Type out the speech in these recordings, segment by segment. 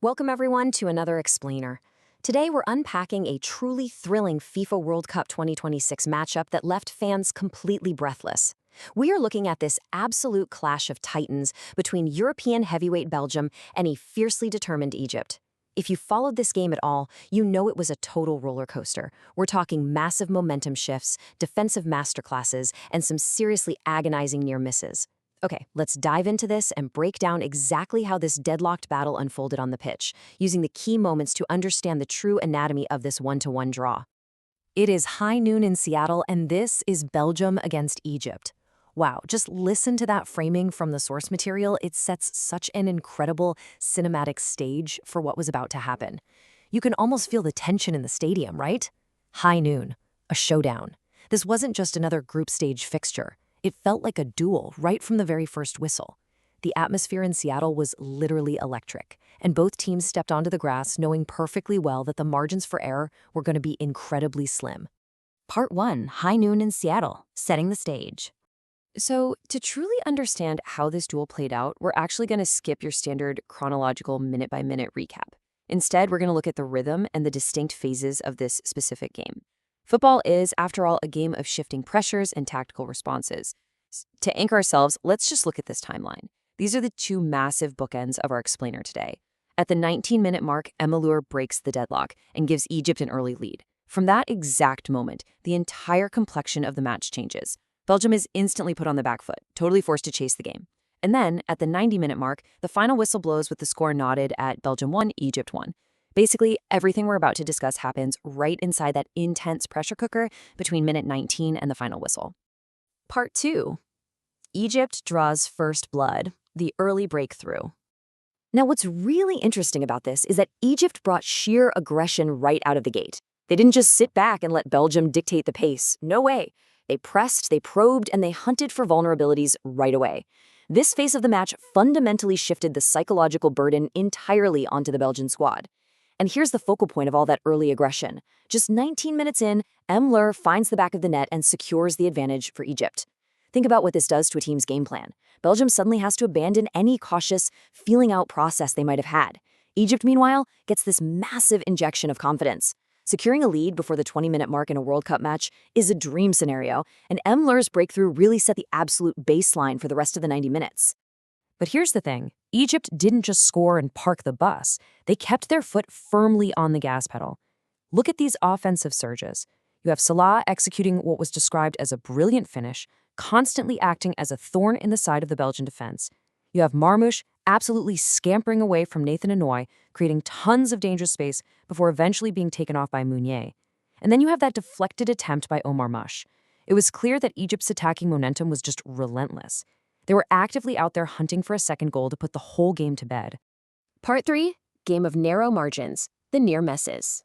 Welcome everyone to another Explainer. Today we're unpacking a truly thrilling FIFA World Cup 2026 matchup that left fans completely breathless. We are looking at this absolute clash of titans between European heavyweight Belgium and a fiercely determined Egypt. If you followed this game at all, you know it was a total roller coaster. We're talking massive momentum shifts, defensive masterclasses, and some seriously agonizing near misses. Okay, let's dive into this and break down exactly how this deadlocked battle unfolded on the pitch, using the key moments to understand the true anatomy of this one-to-one draw. It is high noon in Seattle, and this is Belgium against Egypt. Wow, just listen to that framing from the source material. It sets such an incredible cinematic stage for what was about to happen. You can almost feel the tension in the stadium, right? High noon, a showdown. This wasn't just another group stage fixture. It felt like a duel right from the very first whistle. The atmosphere in Seattle was literally electric, and both teams stepped onto the grass knowing perfectly well that the margins for error were going to be incredibly slim. Part 1, High Noon in Seattle, setting the stage. So, to truly understand how this duel played out, we're actually going to skip your standard chronological minute-by-minute recap. Instead, we're going to look at the rhythm and the distinct phases of this specific game. Football is, after all, a game of shifting pressures and tactical responses. To anchor ourselves, let's just look at this timeline. These are the two massive bookends of our explainer today. At the 19-minute mark, Emelure breaks the deadlock and gives Egypt an early lead. From that exact moment, the entire complexion of the match changes. Belgium is instantly put on the back foot, totally forced to chase the game. And then, at the 90-minute mark, the final whistle blows with the score nodded at Belgium 1, Egypt 1. Basically, everything we're about to discuss happens right inside that intense pressure cooker between minute 19 and the final whistle. Part 2. Egypt draws first blood, the early breakthrough. Now, what's really interesting about this is that Egypt brought sheer aggression right out of the gate. They didn't just sit back and let Belgium dictate the pace. No way. They pressed, they probed, and they hunted for vulnerabilities right away. This phase of the match fundamentally shifted the psychological burden entirely onto the Belgian squad. And here's the focal point of all that early aggression. Just 19 minutes in, Emelure finds the back of the net and secures the advantage for Egypt. Think about what this does to a team's game plan. Belgium suddenly has to abandon any cautious, feeling-out process they might have had. Egypt, meanwhile, gets this massive injection of confidence. Securing a lead before the 20-minute mark in a World Cup match is a dream scenario, and Emelure's breakthrough really set the absolute baseline for the rest of the 90 minutes. But here's the thing. Egypt didn't just score and park the bus. They kept their foot firmly on the gas pedal. Look at these offensive surges. You have Salah executing what was described as a brilliant finish, constantly acting as a thorn in the side of the Belgian defense. You have Marmoush absolutely scampering away from Nathan Anoy, creating tons of dangerous space before eventually being taken off by Meunier. And then you have that deflected attempt by Omar Mush. It was clear that Egypt's attacking momentum was just relentless. They were actively out there hunting for a second goal to put the whole game to bed. Part 3, game of narrow margins, the near misses.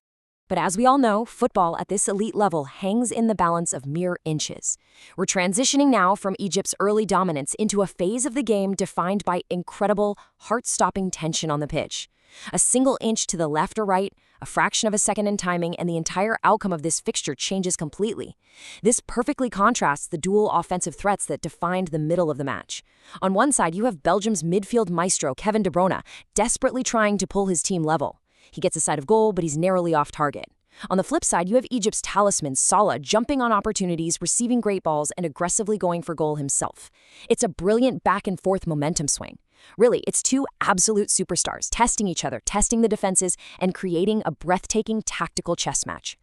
But as we all know, football at this elite level hangs in the balance of mere inches. We're transitioning now from Egypt's early dominance into a phase of the game defined by incredible, heart-stopping tension on the pitch. A single inch to the left or right, a fraction of a second in timing, and the entire outcome of this fixture changes completely. This perfectly contrasts the dual offensive threats that defined the middle of the match. On one side, you have Belgium's midfield maestro, Kevin De Bruyne, desperately trying to pull his team level. He gets a side of goal, but he's narrowly off target. On the flip side, you have Egypt's talisman, Salah, jumping on opportunities, receiving great balls, and aggressively going for goal himself. It's a brilliant back-and-forth momentum swing. Really, it's two absolute superstars testing each other, testing the defenses, and creating a breathtaking tactical chess match.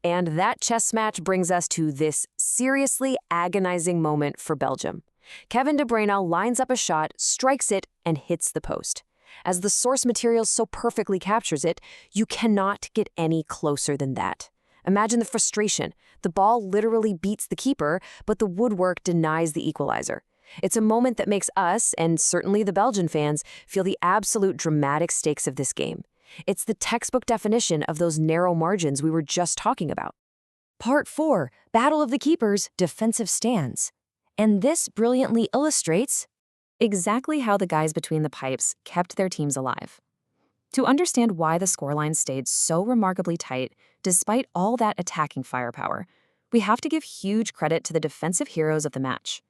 And that chess match brings us to this seriously agonizing moment for Belgium. Kevin De Bruyne lines up a shot, strikes it, and hits the post. As the source material so perfectly captures it, you cannot get any closer than that. Imagine the frustration. The ball literally beats the keeper, but the woodwork denies the equalizer. It's a moment that makes us, and certainly the Belgian fans, feel the absolute dramatic stakes of this game. It's the textbook definition of those narrow margins we were just talking about. Part 4, Battle of the Keepers, Defensive Stands. And this brilliantly illustrates exactly how the guys between the pipes kept their teams alive. To understand why the scoreline stayed so remarkably tight despite all that attacking firepower, we have to give huge credit to the defensive heroes of the match.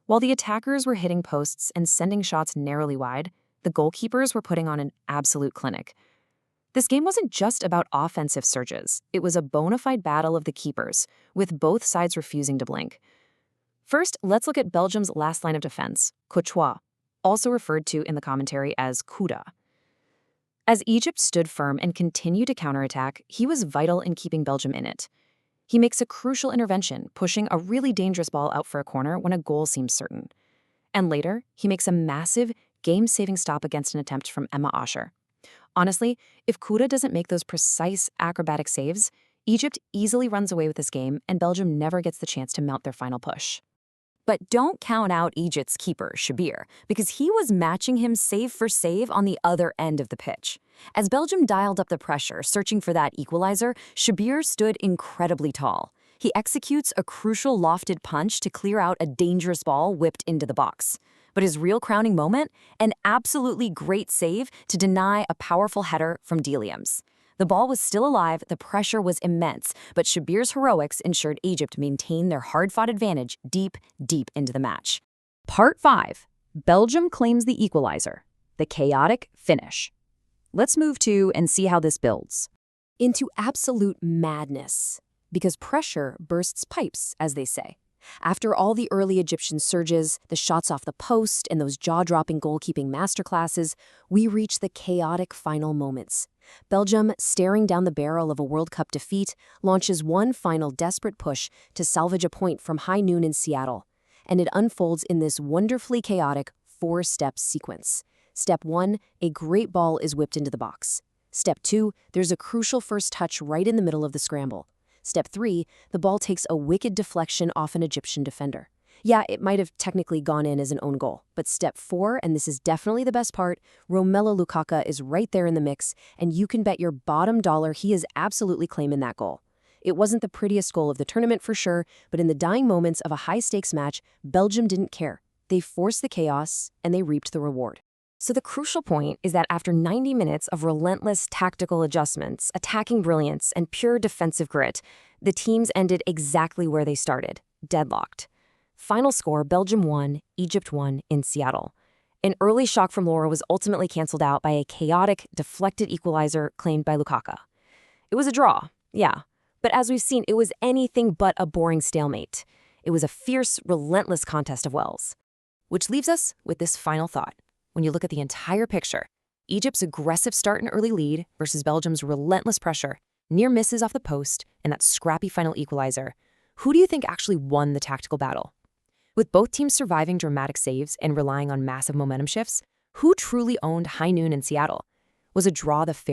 While the attackers were hitting posts and sending shots narrowly wide, the goalkeepers were putting on an absolute clinic. This game wasn't just about offensive surges. It was a bona fide battle of the keepers, with both sides refusing to blink. First, let's look at Belgium's last line of defense, Courtois, also referred to in the commentary as Kuda. As Egypt stood firm and continued to counterattack, he was vital in keeping Belgium in it. He makes a crucial intervention, pushing a really dangerous ball out for a corner when a goal seems certain. And later, he makes a massive, game-saving stop against an attempt from Emma Asher. Honestly, if Kuda doesn't make those precise, acrobatic saves, Egypt easily runs away with this game and Belgium never gets the chance to mount their final push. But don't count out Egypt's keeper, Shabir, because he was matching him save for save on the other end of the pitch. As Belgium dialed up the pressure, searching for that equalizer, Shabir stood incredibly tall. He executes a crucial lofted punch to clear out a dangerous ball whipped into the box. But his real crowning moment? An absolutely great save to deny a powerful header from Deliums. The ball was still alive, the pressure was immense, but Shabir's heroics ensured Egypt maintained their hard-fought advantage deep, deep into the match. Part 5. Belgium claims the equalizer. The chaotic finish. Let's move to and see how this builds. Into absolute madness. Because pressure bursts pipes, as they say. After all the early Egyptian surges, the shots off the post, and those jaw-dropping goalkeeping masterclasses, we reach the chaotic final moments. Belgium, staring down the barrel of a World Cup defeat, launches one final desperate push to salvage a point from high noon in Seattle. And it unfolds in this wonderfully chaotic 4-step sequence. Step 1, a great ball is whipped into the box. Step 2, there's a crucial first touch right in the middle of the scramble. Step 3, the ball takes a wicked deflection off an Egyptian defender. Yeah, it might have technically gone in as an own goal, but step 4, and this is definitely the best part, Romelu Lukaku is right there in the mix, and you can bet your bottom dollar he is absolutely claiming that goal. It wasn't the prettiest goal of the tournament for sure, but in the dying moments of a high-stakes match, Belgium didn't care. They forced the chaos, and they reaped the reward. So the crucial point is that after 90 minutes of relentless tactical adjustments, attacking brilliance, and pure defensive grit, the teams ended exactly where they started, deadlocked. Final score, Belgium 1, Egypt 1 in Seattle. An early shock from Laura was ultimately canceled out by a chaotic, deflected equalizer claimed by Lukaku. It was a draw, yeah, but as we've seen, it was anything but a boring stalemate. It was a fierce, relentless contest of wills. Which leaves us with this final thought. When you look at the entire picture, Egypt's aggressive start and early lead versus Belgium's relentless pressure, near misses off the post, and that scrappy final equalizer, who do you think actually won the tactical battle? With both teams surviving dramatic saves and relying on massive momentum shifts, who truly owned high noon in Seattle? Was a draw the fair